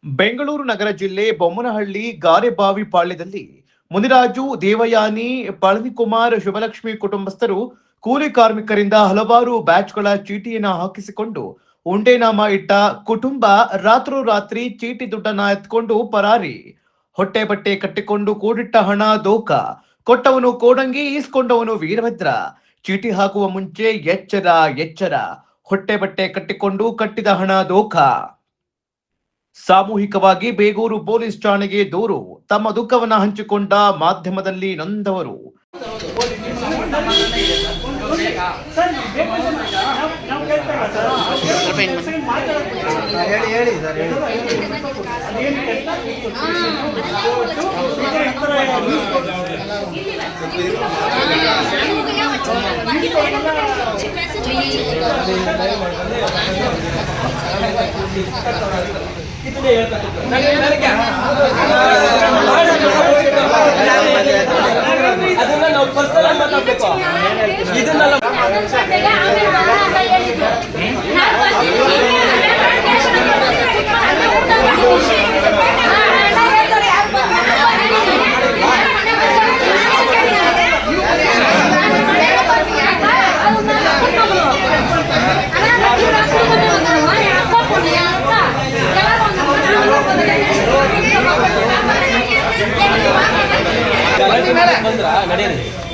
ಬೆಂಗಳೂರು ನಗರ ಜಿಲ್ಲೆ ಬೊಮ್ಮನಹಳ್ಳಿ ಗಾರೆಬಾವಿ ಪಾಳ್ಯದಲ್ಲಿ ಮುನಿರಾಜು, ದೇವಯಾನಿ, ಪಳನಿಕುಮಾರ್, ಶಿವಲಕ್ಷ್ಮಿ ಕುಟುಂಬಸ್ಥರು ಕೂಲಿ ಕಾರ್ಮಿಕರಿಂದ ಹಲವಾರು ಬ್ಯಾಚ್ಗಳ ಚೀಟಿಯನ್ನು ಹಾಕಿಸಿಕೊಂಡು ಉಂಡೆನಾಮ ಇಟ್ಟ ಕುಟುಂಬ ರಾತ್ರೋರಾತ್ರಿ ಚೀಟಿ ದುಡ್ಡನ್ನ ಎತ್ಕೊಂಡು ಪರಾರಿ. ಹೊಟ್ಟೆ ಬಟ್ಟೆ ಕಟ್ಟಿಕೊಂಡು ಕೂಡಿಟ್ಟ ಹಣ ದೋಖ, ಕೊಟ್ಟವನು ಕೋಡಂಗಿ, ಈಸ್ಕೊಂಡವನು ವೀರಭದ್ರ. ಚೀಟಿ ಹಾಕುವ ಮುಂಚೆ ಎಚ್ಚರ ಎಚ್ಚರ, ಹೊಟ್ಟೆ ಬಟ್ಟೆ ಕಟ್ಟಿಕೊಂಡು ಕಟ್ಟಿದ ಹಣ ದೋಖ. ಸಾಮೂಹಿಕವಾಗಿ ಬೇಗೂರು ಪೊಲೀಸ್ ಠಾಣೆಗೆ ದೂರು. ತಮ್ಮ ದುಃಖವನ್ನ ಹಂಚಿಕೊಂಡ ಮಾಧ್ಯಮದಲ್ಲಿ ನೊಂದವರು. ಅದನ್ನ ನಾವು ಪರ್ಸನಲ್ ಮಾತಾಡ್ಬೇಕು. ಇದನ್ನೆಲ್ಲ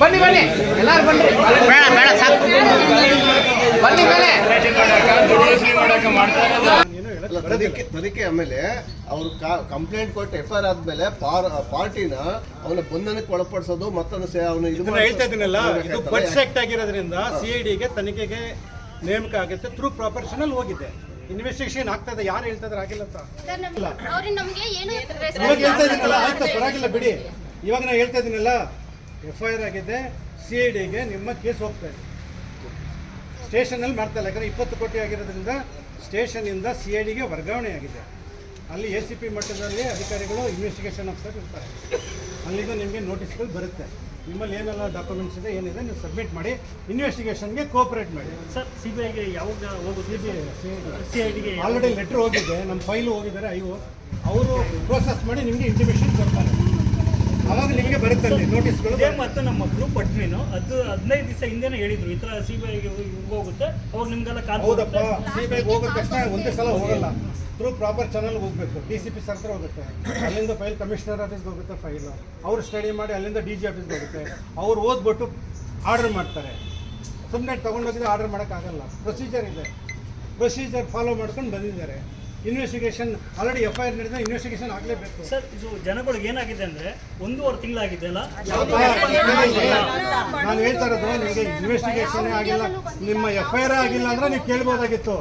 ಬನ್ನಿ ಬನ್ನಿ ಎಲ್ಲಾರು ಬನ್ನಿ. ಬೇಡ ಬೇಡ ಸಾಕು ಬನ್ನಿ ಮೇಲೆ ತನಿಖೆ ಆಮೇಲೆ ಅವರು ಕಂಪ್ಲೇಂಟ್ ಕೊಟ್ಟು FIR ಆದ್ಮೇಲೆ ಪಾರ್ಟಿನ ಅವನ ಬಂಧನಕ್ಕೆ ಒಳಪಡಿಸೋದು ಮತ್ತೊಂದು ಅವನು ಹೇಳ್ತಾ ಇದ್ದೀನಲ್ಲ, ಇದು ಬಡ್ಸ್ ಆಕ್ಟ್ ಆಗಿರೋದ್ರಿಂದ CIDಗೆ ತನಿಖೆಗೆ ನೇಮಕ ಆಗುತ್ತೆ. ಥ್ರೂ ಪ್ರೊಫೆಷನಲ್ ಹೋಗಿದೆ, ಇನ್ವೆಸ್ಟಿಗೇಷನ್ ಆಗ್ತಾ ಇದೆ. ಯಾರು ಹೇಳ್ತಾ ಇದ್ರೆ ಆಗಿಲ್ಲ ಅಂತ ಇವಾಗ ಹೇಳ್ತಾ ಇದೀನಲ್ಲ, ಆಯ್ತು ಪರವಾಗಿಲ್ಲ ಬಿಡಿ. ಇವಾಗ ನಾನು ಹೇಳ್ತಾ ಇದ್ದೀನಲ್ಲ, FIR ಆಗಿದೆ, CIDಗೆ ನಿಮ್ಮ ಕೇಸ್ ಹೋಗ್ತಾ ಇದೆ. ಸ್ಟೇಷನಲ್ಲಿ ಮಾಡ್ತಾ ಇಲ್ಲ, ಯಾಕಂದರೆ 20 ಕೋಟಿ ಆಗಿರೋದ್ರಿಂದ ಸ್ಟೇಷನಿಂದ CIDಗೆ ವರ್ಗಾವಣೆ ಆಗಿದೆ. ಅಲ್ಲಿ ACP ಮಟ್ಟದಲ್ಲಿ ಅಧಿಕಾರಿಗಳು ಇನ್ವೆಸ್ಟಿಗೇಷನ್ ಆಫೀಸರ್ ಇರ್ತಾರೆ. ಅಲ್ಲಿಂದ ನಿಮಗೆ ನೋಟಿಸ್ಗಳು ಬರುತ್ತೆ. ನಿಮ್ಮಲ್ಲಿ ಏನೆಲ್ಲ ಡಾಕ್ಯುಮೆಂಟ್ಸ್ ಇದೆ ಏನಿದೆ ನೀವು ಸಬ್ಮಿಟ್ ಮಾಡಿ, ಇನ್ವೆಸ್ಟಿಗೇಷನ್ಗೆ ಕೋಆಪರೇಟ್ ಮಾಡಿ. ಸರ್ CBIಗೆ ಯಾವಾಗ ಹೋಗೋದು? CIDಗೆ ಆಲ್ರೆಡಿ ಲೆಟ್ರ್ ಹೋಗಿದೆ, ನಮ್ಮ ಫೈಲು ಹೋಗಿದ್ದಾರೆ. ಅವರು ಪ್ರೋಸೆಸ್ ಮಾಡಿ ನಿಮಗೆ ಇಂಟಿಮೇಷನ್ ಕೊಡ್ತಾರೆ. ಅವಾಗ ನಿಮಗೆ ಬರುತ್ತೆ ಅಲ್ಲಿ ನೋಟಿಸ್ಗಳು. ಮತ್ತು ನಮ್ಮ ಗ್ರೂಪ್ ಅಡ್ಮಿನು ಅದು 15 ದಿವಸ ಹಿಂದೆನೇ ಹೇಳಿದ್ರು ಈ ಥರ CBIಗೆ ಹೋಗುತ್ತೆ. ಅವಾಗ ನಿಮ್ಗೆಲ್ಲ ಹೌದಪ್ಪ, CBIಗೆ ಹೋಗೋ ತಕ್ಷಣ ಒಂದೇ ಸಲ ಹೋಗಲ್ಲ, ಥ್ರೂ ಪ್ರಾಪರ್ ಚಾನಲ್ಗೆ ಹೋಗಬೇಕು. DCP ಸರ್ ಹತ್ರ ಹೋಗುತ್ತೆ, ಅಲ್ಲಿಂದ ಫೈಲ್ ಕಮಿಷನರ್ ಆಫೀಸ್ಗೆ ಹೋಗುತ್ತೆ ಫೈಲು. ಅವರು ಸ್ಟಡಿ ಮಾಡಿ ಅಲ್ಲಿಂದ DG ಆಫೀಸ್ಗೆ ಹೋಗುತ್ತೆ. ಅವ್ರು ಓದ್ಬಿಟ್ಟು ಆರ್ಡರ್ ಮಾಡ್ತಾರೆ. ಸುಮ್ಮನೆ ತೊಗೊಂಡೋಗಿದ್ರೆ ಆರ್ಡರ್ ಮಾಡೋಕ್ಕಾಗಲ್ಲ. ಪ್ರೊಸೀಜರ್ ಇದೆ, ಪ್ರೊಸೀಜರ್ ಫಾಲೋ ಮಾಡ್ಕೊಂಡು ಬಂದಿದ್ದಾರೆ. ಇನ್ವೆಸ್ಟಿಗೇಷನ್ ಆಲ್ರೆಡಿ FIR ನಡೆದ, ಇನ್ವೆಸ್ಟಿಗೇಷನ್ ಆಗಲೇಬೇಕು. ಸರ್ ಇದು ಜನಗಳಿಗೆ ಏನಾಗಿದೆ ಅಂದರೆ 1.5 ತಿಂಗಳಾಗಿದೆ ಅಲ್ಲ. ನಾನು ಹೇಳ್ತಾ ಇರೋದು ನಿಮಗೆ ಇನ್ವೆಸ್ಟಿಗೇಷನ್ ಆಗಿಲ್ಲ, ನಿಮ್ಮ FIR ಆಗಿಲ್ಲ ಅಂದರೆ ನೀವು ಕೇಳ್ಬೋದಾಗಿತ್ತು.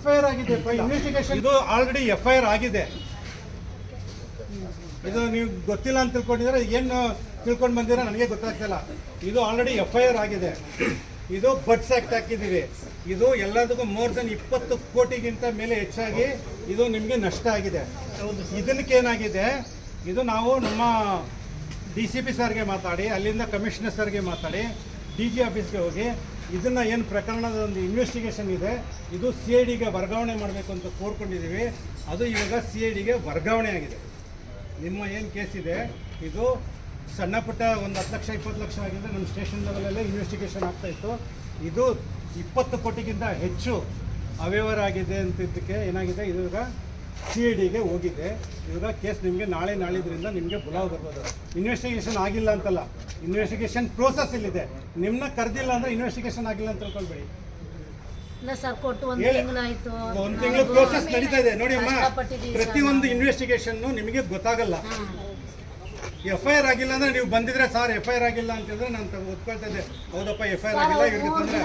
FIR ಆಗಿದೆ, ಇನ್ವೆಸ್ಟಿಗೇಷನ್ ಇದು ಆಲ್ರೆಡಿ FIR ಆಗಿದೆ. ಇದು ನೀವು ಗೊತ್ತಿಲ್ಲ ಅಂತ ತಿಳ್ಕೊಂಡಿದ್ರೆ ಏನು ತಿಳ್ಕೊಂಡು ಬಂದಿರೋ ನನಗೆ ಗೊತ್ತಾಗ್ತಿಲ್ಲ. ಇದು ಆಲ್ರೆಡಿ FIR ಆಗಿದೆ. ಇದು ಬಡ್ಸ್ ಆಕ್ಟ್ ಹಾಕಿದ್ದೀವಿ. ಇದು ಎಲ್ಲದಕ್ಕೂ ಮೋರ್ ದೆನ್ 20 ಕೋಟಿಗಿಂತ ಮೇಲೆ ಹೆಚ್ಚಾಗಿ ಇದು ನಿಮಗೆ ನಷ್ಟ ಆಗಿದೆ. ಇದಕ್ಕೆ ಏನಾಗಿದೆ, ಇದು ನಾವು ನಮ್ಮ DCP ಸರ್ಗೆ ಮಾತಾಡಿ, ಅಲ್ಲಿಂದ ಕಮಿಷನರ್ ಸರ್ಗೆ ಮಾತಾಡಿ, DG ಆಫೀಸ್ಗೆ ಹೋಗಿ ಇದನ್ನು ಏನು ಪ್ರಕರಣದ ಒಂದು ಇನ್ವೆಸ್ಟಿಗೇಷನ್ ಇದೆ, ಇದು CIDಗೆ ವರ್ಗಾವಣೆ ಮಾಡಬೇಕು ಅಂತ ಕೋರ್ಕೊಂಡಿದ್ದೀವಿ. ಅದು ಇವಾಗ CIDಗೆ ವರ್ಗಾವಣೆ ಆಗಿದೆ. ನಿಮ್ಮ ಏನು ಕೇಸ್ ಇದೆ ಇದು ಸಣ್ಣ ಪುಟ್ಟ ಒಂದು 10 ಲಕ್ಷ 20 ಲಕ್ಷ ಆಗಿದ್ದರೆ ನಮ್ಮ ಸ್ಟೇಷನ್ ಲೆವೆಲಲ್ಲೇ ಇನ್ವೆಸ್ಟಿಗೇಷನ್ ಆಗ್ತಾಯಿತ್ತು. ಇದು 20 ಕೋಟಿಗಿಂತ ಹೆಚ್ಚು ಅವ್ಯವಹಾರ ಆಗಿದೆ ಅಂತಿದ್ದಕ್ಕೆ ಏನಾಗಿದೆ, ಇವಾಗ CIDಗೆ ಹೋಗಿದೆ. ಇವಾಗ ಕೇಸ್ ನಿಮಗೆ ನಾಳೆ ನಾಳಿದ್ರಿಂದ ನಿಮಗೆ ಬುಲಾವ್ ಬರ್ಬೋದು. ಇನ್ವೆಸ್ಟಿಗೇಷನ್ ಆಗಿಲ್ಲ ಅಂತಲ್ಲ, ಇನ್ವೆಸ್ಟಿಗೇಷನ್ ಪ್ರೋಸೆಸ್ ಇಲ್ಲಿದೆ. ನಿಮ್ಮನ್ನ ಕರೆದಿಲ್ಲ ಅಂದರೆ ಇನ್ವೆಸ್ಟಿಗೇಷನ್ ಆಗಿಲ್ಲ ಅಂತ ತಿಳ್ಕೊಳ್ಬೇಡಿ. ಒಂದು ತಿಂಗಳು ಪ್ರೋಸೆಸ್ ನಡೀತಾ ಇದೆ ನೋಡಿ ಅಮ್ಮ. ಪ್ರತಿಯೊಂದು ಇನ್ವೆಸ್ಟಿಗೇಷನ್ನು ನಿಮಗೆ ಗೊತ್ತಾಗಲ್ಲ. FIR ಆಗಿಲ್ಲ ಅಂದರೆ ನೀವು ಬಂದಿದ್ರೆ ಸರ್ FIR ಆಗಿಲ್ಲ ಅಂತಂದರೆ ನಾನು ಓದ್ಕೊಳ್ತಾ ಇದ್ದೆ. ಹೌದಪ್ಪ FIR ಆಗಿಲ್ಲ, ಇವ್ರಿಗೆ ತಂದರೆ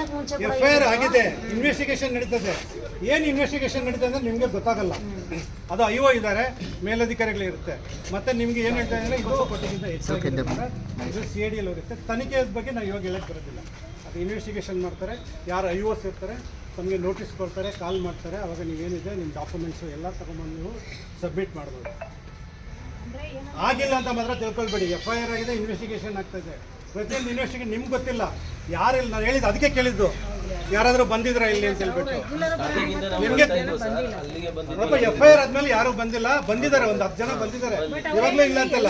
FIR ಆಗಿದೆ, ಇನ್ವೆಸ್ಟಿಗೇಷನ್ ನಡೀತದೆ. ಏನು ಇನ್ವೆಸ್ಟಿಗೇಷನ್ ನಡೀತದೆ ಅಂದರೆ ನಿಮಗೆ ಗೊತ್ತಾಗಲ್ಲ. ಅದು IO ಇದ್ದಾರೆ, ಮೇಲಧಿಕಾರಿಗಳು ಇರುತ್ತೆ. ಮತ್ತು ನಿಮಗೆ ಏನು ಹೇಳ್ತಾ ಇದ್ದಾರೆ, ಇದು ಕೊಟ್ಟಿಗಿಂತ ಹೆಚ್ಚಾಗಿದೆ, ಇದು CIDಯಲ್ಲಿ ಹೋಗುತ್ತೆ. ತನಿಖೆ ಬಗ್ಗೆ ನಾವು ಇವಾಗ ಹೇಳಕ್ಕೆ ಬರೋದಿಲ್ಲ. ಅದು ಇನ್ವೆಸ್ಟಿಗೇಷನ್ ಮಾಡ್ತಾರೆ, ಯಾರು IOs ಇರ್ತಾರೆ ತಮಗೆ ನೋಟಿಸ್ ಕೊಡ್ತಾರೆ, ಕಾಲ್ ಮಾಡ್ತಾರೆ. ಅವಾಗ ನೀವೇನಿದೆ ನಿಮ್ಮ ಡಾಕ್ಯುಮೆಂಟ್ಸು ಎಲ್ಲ ತೊಗೊಂಬಂದು ನೀವು ಸಬ್ಮಿಟ್ ಮಾಡ್ಬೋದು. ಆಗಿಲ್ಲ ಅಂತ ಮಾತ್ರ ತಿಳ್ಕೊಳ್ಬೇಡಿ. FIR ಆಗಿದೆ, ಇನ್ವೆಸ್ಟಿಗೇಷನ್ ಆಗ್ತಾಯಿದೆ. ಪ್ರತಿಯೊಂದು ಇನ್ವೆಸ್ಟಿಗೇಷನ್ ನಿಮ್ಗೆ ಗೊತ್ತಿಲ್ಲ, ಯಾರಿಲ್ಲ. ನಾನು ಹೇಳಿದ್ದು ಅದಕ್ಕೆ ಕೇಳಿದ್ದು. ಯಾರಾದ್ರೂ ಬಂದಿದ್ರ ಇಲ್ಲಿ ಅಂತ ಹೇಳ್ಬಿಟ್ಟು ನಿಮ್ಗೆ ಸ್ವಲ್ಪ FIR ಆದ್ಮೇಲೆ ಯಾರು ಬಂದಿಲ್ಲ, ಬಂದಿದ್ದಾರೆ ಒಂದು 10 ಜನ ಬಂದಿದ್ದಾರೆ, ಇವಾಗ್ಲೂ ಇಲ್ಲ ಅಂತಲ್ಲ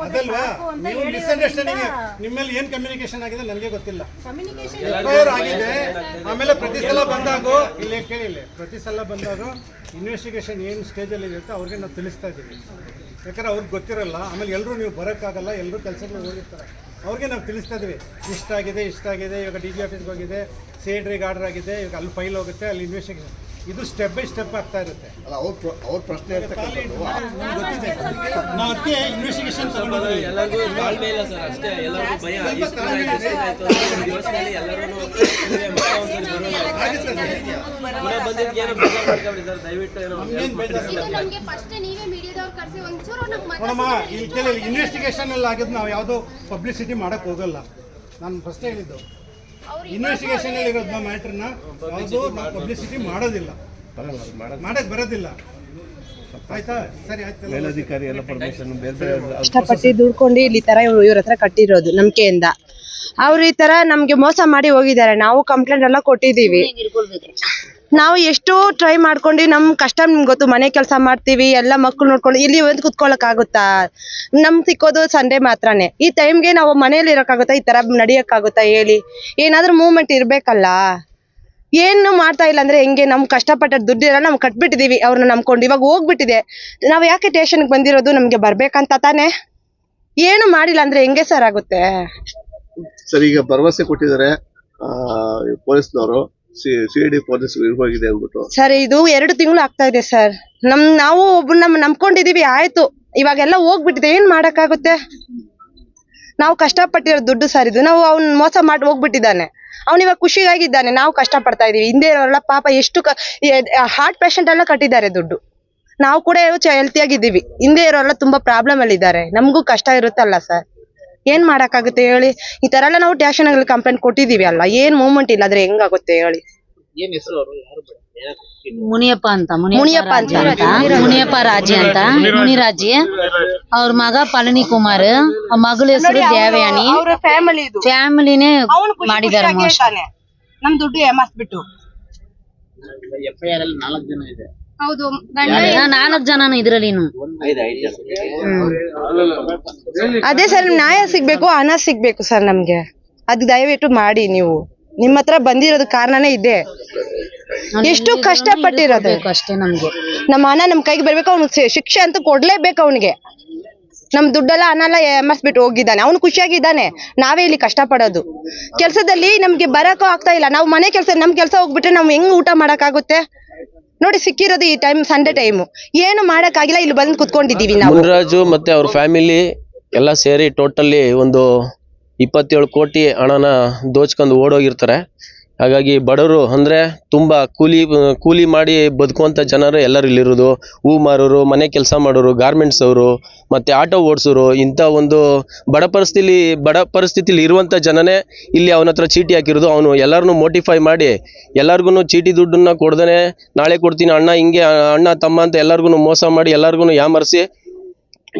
ಅದಲ್ವಾ? ನೀವು ಮಿಸ್ಅಂಡರ್ಸ್ಟ್ಯಾಂಡಿಂಗ್, ನಿಮ್ಮಲ್ಲಿ ಏನ್ ಕಮ್ಯುನಿಕೇಶನ್ ಆಗಿದೆ ನನಗೆ ಗೊತ್ತಿಲ್ಲ. FIR ಆಗಿದೆ, ಆಮೇಲೆ ಪ್ರತಿ ಸಲ ಬಂದಾಗ ಇಲ್ಲಿ ಕೇಳಿ, ಪ್ರತಿ ಸಲ ಬಂದಾಗ ಇನ್ವೆಸ್ಟಿಗೇಷನ್ ಏನು ಸ್ಟೇಜಲ್ಲಿ ಇರುತ್ತೆ ಅವ್ರಿಗೆ ನಾವು ತಿಳಿಸ್ತಾ ಇದ್ದೀವಿ. ಯಾಕಂದ್ರೆ ಅವ್ರಿಗೆ ಗೊತ್ತಿರಲ್ಲ, ಆಮೇಲೆ ಎಲ್ಲರೂ ನೀವು ಬರೋಕ್ಕಾಗಲ್ಲ, ಎಲ್ಲರೂ ಕೆಲಸಗಳು ಹೋಗಿರ್ತಾರೆ, ಅವ್ರಿಗೆ ನಾವು ತಿಳಿಸ್ತಾ ಇದ್ದೀವಿ ಇಷ್ಟಾಗಿದೆ. ಇವಾಗ DG ಆಫೀಸ್ಗೆ ಹೋಗಿದೆ, CIDರಿಗೆ ಆರ್ಡರ್ ಆಗಿದೆ, ಇವಾಗ ಅಲ್ಲಿ ಫೈಲ್ ಹೋಗುತ್ತೆ, ಅಲ್ಲಿ ಇನ್ವೆಸ್ಟಿಗೇಷನ್, ಇದು ಸ್ಟೆಪ್ ಬೈ ಸ್ಟೆಪ್ ಆಗ್ತಾ ಇರುತ್ತೆ. ಅಲ್ಲ ಅವ್ರ ಪ್ರಶ್ನೆ ಇರ್ತಕ್ಕಂಥದ್ದು ಗೊತ್ತಿದೆ, ನಾವು ಅದಕ್ಕೆ ಇನ್ವೆಸ್ಟಿಗೇಷನ್ ತಗೊಂಡಿದ್ದೀವಿ. ಎಲ್ಲರಿಗೂ ತಾಳ್ಮೆ ಇಲ್ಲ ಸರ್, ಅಷ್ಟೇ. ಎಲ್ಲರಿಗೂ ಭಯ, ಯೋಚನೆಯಲ್ಲಿ ಎಲ್ಲರೂ ಬಂದಿದ್ದಕ್ಕೆ ಏನೋ ಬೇಜಾರು ಮಾಡ್ಕೊಬಿಡಿ ಸರ್, ದಯವಿಟ್ಟು ಏನೋ ನೋಡಮ್ಮ, ಇಲ್ಲಿ ಕೇಳಿ, ಇನ್ವೆಸ್ಟಿಗೇಷನ್ ಅಲ್ಲಿ ಆಗಿದ್ದು ನಾವು ಯಾವುದೋ ಪಬ್ಲಿಸಿಟಿ ಮಾಡಕ್ ಹೋಗಲ್ಲ. ನಾನು ಫಸ್ಟ್ ಹೇಳಿದ್ದು ಇನ್ವೆಸ್ಟಿಗೇಷನ್ ಅಲ್ಲಿ ಇರೋದು ಮ್ಯಾಟ್ರನ್ನ ಯಾವುದು ನಾವು ಪಬ್ಲಿಸಿಟಿ ಮಾಡೋದಿಲ್ಲ, ಮಾಡಕ್ ಬರೋದಿಲ್ಲ. ಆಯ್ತಾ? ಸರಿ ಆಯ್ತು. ಮೇಲಧಿಕಾರಿ ಎಲ್ಲ ಪರ್ಮಿಷನ್ ಬೇರೆ ಕಷ್ಟಪಟ್ಟು ದುಡ್ಕೊಂಡು ಇಲ್ಲಿ ತರ ಇವ್ರ ಹತ್ರ ಕಟ್ಟಿರೋದು ನಂಬಿಕೆಯಿಂದ. ಅವ್ರು ಈ ತರ ನಮ್ಗೆ ಮೋಸ ಮಾಡಿ ಹೋಗಿದ್ದಾರೆ. ನಾವು ಕಂಪ್ಲೇಂಟ್ ಎಲ್ಲ ಕೊಟ್ಟಿದ್ದೀವಿ. ನಾವು ಎಷ್ಟು ಟ್ರೈ ಮಾಡ್ಕೊಂಡು ನಮ್ ಕಷ್ಟ ನಿಮ್ಗೆ ಗೊತ್ತು, ಮನೆ ಕೆಲಸ ಮಾಡ್ತೀವಿ, ಎಲ್ಲ ಮಕ್ಕಳು ನೋಡ್ಕೊಂಡು ಇಲ್ಲಿ ಒಂದು ಕುತ್ಕೊಳಕ್ ಆಗುತ್ತಾ? ನಮ್ ಸಿಕ್ಕೋದು ಸಂಡೇ ಮಾತ್ರನೇ. ಈ ಟೈಮ್ಗೆ ನಾವು ಮನೇಲಿ ಇರೋಕ್ಕಾಗುತ್ತಾ? ಈ ತರ ನಡಿಯಕ್ಕಾಗುತ್ತಾ ಹೇಳಿ? ಏನಾದ್ರೂ ಮೂವ್ಮೆಂಟ್ ಇರ್ಬೇಕಲ್ಲ. ಏನು ಮಾಡ್ತಾ ಇಲ್ಲ ಅಂದ್ರೆ ಹೆಂಗೆ? ನಮ್ ಕಷ್ಟಪಟ್ಟ ದುಡ್ಡಿರಲ್ಲ, ನಾವು ಕಟ್ಬಿಟ್ಟಿದೀವಿ ಅವ್ರನ್ನ ನಂಬ್ಕೊಂಡು. ಇವಾಗ ಹೋಗ್ಬಿಟ್ಟಿದೆ, ನಾವ್ ಯಾಕೆ ಸ್ಟೇಷನ್ಗೆ ಬಂದಿರೋದು? ನಮ್ಗೆ ಬರ್ಬೇಕಂತ ತಾನೇ. ಏನು ಮಾಡಿಲ್ಲ ಅಂದ್ರೆ ಹೆಂಗೆ ಸರ್ ಆಗುತ್ತೆ? ಸರ್, ಈಗ ಭರವಸೆ ಕೊಟ್ಟಿದ್ದಾರೆ ಪೊಲೀಸ್ನವರು, CID ಪೊಲೀಸ್ ಹೋಗಿದೆ ಅಂದ್ಬಿಟ್ಟು. ಸರ್, ಇದು 2 ತಿಂಗಳು ಆಗ್ತಾ ಇದೆ ಸರ್. ನಾವು ಒಬ್ಬ ನಂಬ್ಕೊಂಡಿದೀವಿ, ಆಯ್ತು. ಇವಾಗೆಲ್ಲ ಹೋಗ್ಬಿಟ್ಟಿದೆ, ಏನ್ ಮಾಡಕ್ಕಾಗುತ್ತೆ? ನಾವು ಕಷ್ಟಪಟ್ಟಿರೋ ದುಡ್ಡು ಸರ್ ಇದು. ನಾವು ಅವ್ನ್ ಮೋಸ ಮಾಡಿ ಹೋಗ್ಬಿಟ್ಟಿದ್ದಾನೆ. ಅವ್ನು ಇವಾಗ ಖುಷಿಯಾಗಿದ್ದಾನೆ, ನಾವು ಕಷ್ಟ ಪಡ್ತಾ ಇದೀವಿ. ಹಿಂದೆ ಇರೋಲ್ಲ ಪಾಪ, ಎಷ್ಟು ಹಾರ್ಟ್ ಪೇಷಂಟ್ ಎಲ್ಲ ಕಟ್ಟಿದ್ದಾರೆ ದುಡ್ಡು. ನಾವು ಕೂಡ ಹೆಲ್ತಿ ಆಗಿದ್ದೀವಿ. ಹಿಂದೆ ಇರೋಲ್ಲ ತುಂಬಾ ಪ್ರಾಬ್ಲಮ್ ಅಲ್ಲಿ ಇದ್ದಾರೆ. ನಮಗೂ ಕಷ್ಟ ಇರುತ್ತಲ್ಲ ಸರ್, ಏನ್ ಮಾಡಕ್ಕಾಗುತ್ತೆ ಹೇಳಿ? ಈ ತರ ಎಲ್ಲ ನಾವು ಸ್ಟೇಷನ್ ಅಲ್ಲಿ ಕಂಪ್ಲೇಂಟ್ ಕೊಟ್ಟಿದೀವಿ ಅಲ್ಲ, ಏನ್ ಮೂವ್ಮೆಂಟ್ ಇಲ್ಲ ಆದ್ರೆ ಹೆಂಗಾಗುತ್ತೆ ಹೇಳಿ? ಮುನಿಯಪ್ಪ ಅಂತ ಮುನಿಯಪ್ಪ ರಾಜಿ ಅಂತ, ಮುನಿರಾಜಿ. ಅವ್ರ ಮಗ ಪಳನಿ ಕುಮಾರ್, ಮಗಳ ಹೆಸರು ದೇವಯಾನಿ. ಫ್ಯಾಮಿಲಿನೇ ಮಾಡಿದಾರೆ ಮೋಸ. ನಮ್ ದುಡ್ಡು ಏಮಾಸ್ಬಿಟ್ಟು. ಹೌದು, 4 ಜನನು ಇದ್ರಲ್ಲಿ. ಅದೇ ಸರ್, ನ್ಯಾಯ ಸಿಗ್ಬೇಕು, ಹಣ ಸಿಗ್ಬೇಕು ಸರ್ ನಮ್ಗೆ. ಅದ್ ದಯವಿಟ್ಟು ಮಾಡಿ ನೀವು. ನಿಮ್ಮ ಹತ್ರ ಬಂದಿರೋದು ಕಾರಣನೇ ಇದೆ. ಎಷ್ಟು ಕಷ್ಟಪಟ್ಟಿರೋದು ಅಷ್ಟೇ ನಮ್ಗೆ. ನಮ್ಮ ಹಣ ನಮ್ ಕೈಗೆ ಬರ್ಬೇಕು. ಅವ್ನಿಗೆ ಶಿಕ್ಷೆ ಅಂತೂ ಕೊಡ್ಲೇಬೇಕು. ಅವ್ನಿಗೆ ನಮ್ ದುಡ್ಡೆಲ್ಲ ಹಣ ಎಲ್ಲ ಏಮರ್ಸ್ಬಿಟ್ಟು ಹೋಗಿದ್ದಾನೆ. ಅವ್ನು ಖುಷಿಯಾಗಿದ್ದಾನೆ. ನಾವೇ ಇಲ್ಲಿ ಕಷ್ಟ ಪಡೋದು. ಕೆಲ್ಸದಲ್ಲಿ ನಮ್ಗೆ ಬರಕ್ಕೂ ಆಗ್ತಾ ಇಲ್ಲ. ನಾವು ಮನೆ ಕೆಲಸ, ನಮ್ ಕೆಲಸ ಹೋಗ್ಬಿಟ್ರೆ ನಾವ್ ಹೆಂಗ್ ಊಟ ಮಾಡಕ್ ಆಗುತ್ತೆ ನೋಡಿ? ಸಿಕ್ಕಿರೋದು ಈ ಟೈಮ್ ಸಂಡೇ ಟೈಮು, ಏನು ಮಾಡಕ್ ಆಗಿಲ್ಲ. ಇಲ್ಲಿ ಬಂದು ಕುತ್ಕೊಂಡಿದೀವಿ ನಾವು. ಮುನಿರಾಜು ಮತ್ತೆ ಅವ್ರ ಫ್ಯಾಮಿಲಿ ಎಲ್ಲ ಸೇರಿ ಟೋಟಲಿ ಒಂದು 27 ಕೋಟಿ ಹಣನ ದೋಚ್ಕೊಂಡು ಓಡೋಗಿರ್ತಾರೆ. ಹಾಗಾಗಿ ಬಡವರು ಅಂದ್ರೆ ತುಂಬಾ ಕೂಲಿ ಮಾಡಿ ಬದುಕುವಂತ ಜನರು ಎಲ್ಲರೂ ಇಲ್ಲಿರೋದು. ಹೂ ಮಾರೋರು, ಮನೆ ಕೆಲಸ ಮಾಡೋರು, ಗಾರ್ಮೆಂಟ್ಸ್ ಅವರು, ಮತ್ತೆ ಆಟೋ ಓಡಿಸೋರು, ಇಂಥ ಒಂದು ಬಡ ಪರಿಸ್ಥಿತಿಲಿ ಇರುವಂತ ಜನನೇ ಇಲ್ಲಿ ಅವನ ಹತ್ರ ಚೀಟಿ ಹಾಕಿರೋದು. ಅವನು ಎಲ್ಲರನ್ನೂ ಮೋಟಿಫೈ ಮಾಡಿ ಎಲ್ಲರಿಗೂ ಚೀಟಿ ದುಡ್ಡನ್ನ ಕೊಡ್ದೇನೆ ನಾಳೆ ಕೊಡ್ತೀನಿ ಅಣ್ಣ, ಹಿಂಗೆ ಅಣ್ಣ ತಮ್ಮ ಅಂತ ಎಲ್ಲರಿಗೂ ಮೋಸ ಮಾಡಿ ಎಲ್ಲರಿಗೂ ಯಾಮರ್ಸಿ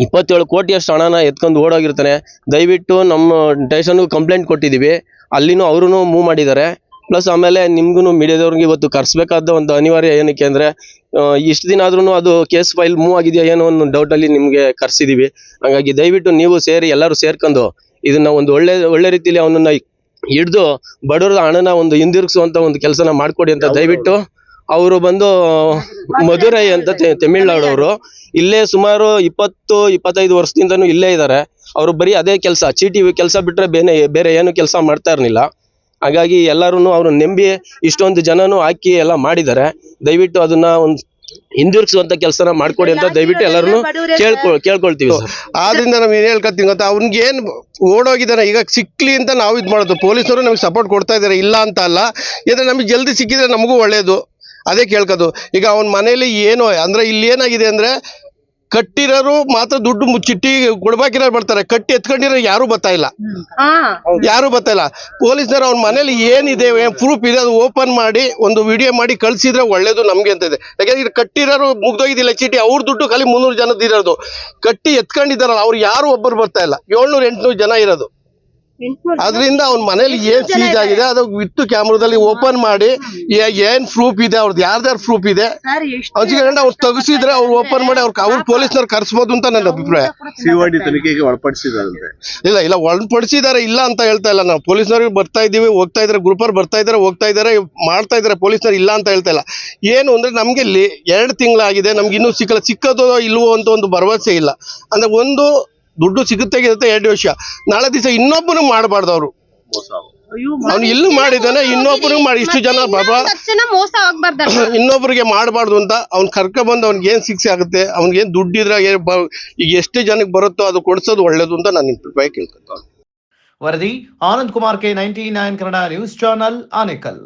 27 ಕೋಟಿಯಷ್ಟು ಹಣನ ಎತ್ಕೊಂಡು ಓಡೋಗಿರ್ತಾನೆ. ದಯವಿಟ್ಟು ನಮ್ಮ ಸ್ಟೇಷನ್ಗೂ ಕಂಪ್ಲೇಂಟ್ ಕೊಟ್ಟಿದ್ದೀವಿ, ಅಲ್ಲಿನೂ ಅವರು ಮೂವ್ ಮಾಡಿದ್ದಾರೆ. ಪ್ಲಸ್ ಆಮೇಲೆ ನಿಮ್ಗೂ ಮೀಡಿಯಾದವ್ರಿಗೆ ಇವತ್ತು ಕರ್ಸ್ಬೇಕಾದ ಒಂದು ಅನಿವಾರ್ಯ. ಏನಕ್ಕೆ ಅಂದರೆ ಇಷ್ಟು ದಿನ ಆದ್ರೂ ಅದು ಕೇಸ್ ಫೈಲ್ ಮೂವ್ ಆಗಿದೆಯಾ ಏನೋ ಒಂದು ಡೌಟಲ್ಲಿ ನಿಮಗೆ ಕರ್ಸಿದ್ದೀವಿ. ಹಾಗಾಗಿ ದಯವಿಟ್ಟು ನೀವು ಸೇರಿ ಎಲ್ಲರೂ ಸೇರ್ಕೊಂಡು ಇದನ್ನ ಒಂದು ಒಳ್ಳೆ ರೀತಿಯಲ್ಲಿ ಅವನನ್ನ ಹಿಡಿದು ಬಡವರ ಹಣನ ಒಂದು ಹಿಂದಿರುಗಿಸುವಂತ ಒಂದು ಕೆಲಸನ ಮಾಡ್ಕೊಡಿ ಅಂತ ದಯವಿಟ್ಟು. ಅವರು ಬಂದು ಮಧುರೈ ಅಂತ ತಮಿಳ್ನಾಡು ಅವರು. ಇಲ್ಲೇ ಸುಮಾರು 20-25 ವರ್ಷದಿಂದನೂ ಇಲ್ಲೇ ಇದ್ದಾರೆ. ಅವರು ಬರೀ ಅದೇ ಕೆಲಸ, ಚೀಟಿ ಕೆಲಸ ಬಿಟ್ರೆ ಬೇರೆ ಏನು ಕೆಲಸ ಮಾಡ್ತಾ ಇರಲಿಲ್ಲ. ಹಾಗಾಗಿ ಎಲ್ಲರೂ ಅವ್ರನ್ನ ನಂಬಿ ಇಷ್ಟೊಂದು ಜನನು ಹಾಕಿ ಎಲ್ಲ ಮಾಡಿದ್ದಾರೆ. ದಯವಿಟ್ಟು ಅದನ್ನ ಒಂದು ಹಿಂದಿರುಗಿಸುವಂತ ಕೆಲಸನ ಮಾಡ್ಕೊಡಿ ಅಂತ ದಯವಿಟ್ಟು ಎಲ್ಲರೂ ಕೇಳ್ಕೊಳ್ತೀವಿ ಸರ್. ಆದ್ರಿಂದ ನಾವು ಏನ್ ಹೇಳ್ಕೊತೀವಿ ಗೊತ್ತಾ, ಅವ್ನಿಗೆ ಏನ್ ಓಡೋಗಿದ್ದಾನೆ ಈಗ ಸಿಕ್ಲಿ ಅಂತ ನಾವು ಇದು ಮಾಡೋದು. ಪೊಲೀಸರು ನಮಗೆ ಸಪೋರ್ಟ್ ಕೊಡ್ತಾ ಇದ್ದಾರೆ, ಇಲ್ಲ ಅಂತ ಅಲ್ಲ. ಯಾಕಂದ್ರೆ ನಮಗೆ ಜಲ್ದಿ ಸಿಕ್ಕಿದ್ರೆ ನಮಗೂ ಒಳ್ಳೇದು. ಅದೇ ಕೇಳ್ಕೋದು. ಈಗ ಅವನ ಮನೇಲಿ ಏನು ಅಂದ್ರೆ ಇಲ್ಲಿ ಏನಾಗಿದೆ ಅಂದ್ರೆ ಕಟ್ಟಿರೋರು ಮಾತ್ರ ದುಡ್ಡು ಮುಚ್ಚಿಟ್ಟಿ ಕೊಡ್ಬೇಕಿರೋ ಬರ್ತಾರೆ, ಕಟ್ಟಿ ಎತ್ಕೊಂಡಿರೋ ಯಾರು ಬರ್ತಾ ಇಲ್ಲ. ಪೊಲೀಸ್ನವರು ಅವ್ನ ಮನೇಲಿ ಏನಿದೆ ಪ್ರೂಫ್ ಇದೆ ಅದು ಓಪನ್ ಮಾಡಿ ಒಂದು ವಿಡಿಯೋ ಮಾಡಿ ಕಳ್ಸಿದ್ರೆ ಒಳ್ಳೇದು ನಮ್ಗೆ ಅಂತ ಇದೆ. ಯಾಕಂದ್ರೆ ಕಟ್ಟಿರೋರು ಮುಗ್ದೋಗಿದ್ದಿಲ್ಲ ಚೀಟಿ, ಅವ್ರ ದುಡ್ಡು ಖಾಲಿ 300 ಜನದ್ದು ಇರೋದು. ಕಟ್ಟಿ ಎತ್ಕೊಂಡಿದ್ದಾರಲ್ಲ ಅವ್ರು ಯಾರು ಒಬ್ಬರು ಬರ್ತಾ ಇಲ್ಲ. 700-800 ಜನ ಇರೋದು. ಅದರಿಂದ ಅವ್ನ ಮನೇಲಿ ಏನ್ ಸೀಜ್ ಆಗಿದೆ ಅದು ವಿತ್ತು ಕ್ಯಾಮ್ರಾದಲ್ಲಿ ಓಪನ್ ಮಾಡಿ ಏನ್ ಪ್ರೂಫ್ ಇದೆ ಅವ್ರದ್ದು ಯಾರ್ದಾರು ಪ್ರೂಫ್ ಇದೆ ಹಂಚ್ಕೊಂಡು ಅವ್ರು ತೆಗಿಸಿದ್ರೆ ಅವ್ರು ಓಪನ್ ಮಾಡಿ ಅವ್ರು ಪೊಲೀಸ್ನವ್ರು ಕರ್ಸ್ಬೋದು ಅಂತ ನನ್ನ ಅಭಿಪ್ರಾಯ. ಸಿಒಡಿ ತನಿಖೆಗೆ ಒಳಪಡಿಸಿದಾರಂತೆ. ಇಲ್ಲ ಒಳಪಡಿಸಿದಾರೆ, ಇಲ್ಲ ಅಂತ ಹೇಳ್ತಾ ಇಲ್ಲ. ನಾವು ಪೊಲೀಸ್ನವ್ರಿಗೆ ಬರ್ತಾ ಇದೀವಿ, ಹೋಗ್ತಾ ಇದಾರೆ, ಗ್ರೂಪರ್ ಬರ್ತಾ ಇದಾರೆ, ಹೋಗ್ತಾ ಇದಾರೆ, ಮಾಡ್ತಾ ಇದಾರೆ. ಪೊಲೀಸ್ನವ್ರು ಇಲ್ಲ ಅಂತ ಹೇಳ್ತಾ ಇಲ್ಲ. ಏನು ಅಂದ್ರೆ ನಮ್ಗೆ 2 ತಿಂಗಳಾಗಿದೆ, ನಮ್ಗೆ ಇನ್ನೂ ಸಿಕ್ಕದೋ ಇಲ್ವೋ ಅಂತ ಒಂದು ಭರವಸೆ ಇಲ್ಲ. ಅಂದ್ರೆ ಒಂದು ದುಡ್ಡು ಸಿಗುತ್ತೆ 2 ವರ್ಷ, ನಾಳೆ ದಿವಸ ಇನ್ನೊಬ್ಬನು ಮಾಡಬಾರ್ದು. ಅವರು ಅವ್ನು ಇಲ್ಲೂ ಮಾಡಿದಾನೆ, ಇನ್ನೊಬ್ಬನಿಗೆ ಮಾಡಿ. ಇಷ್ಟು ಜನ ಬಾಬಾ ಇನ್ನೊಬ್ಬರಿಗೆ ಮಾಡಬಾರ್ದು ಅಂತ ಅವ್ನು ಕರ್ಕೊಬಂದು ಅವ್ನಿಗೆ ಏನ್ ಶಿಕ್ಷೆ ಆಗುತ್ತೆ, ಅವ್ನಿಗೆ ಏನ್ ದುಡ್ಡಿದ್ರೆ ಈಗ ಎಷ್ಟು ಜನಕ್ಕೆ ಬರುತ್ತೋ ಅದು ಕೊಡ್ಸೋದು ಒಳ್ಳೇದು ಅಂತ ನಾನು ನಿಮ್ ಕೇಳ್ಕೊತ. ವರದಿ Anand Kumar, K99 Kannada news channel, Anekal.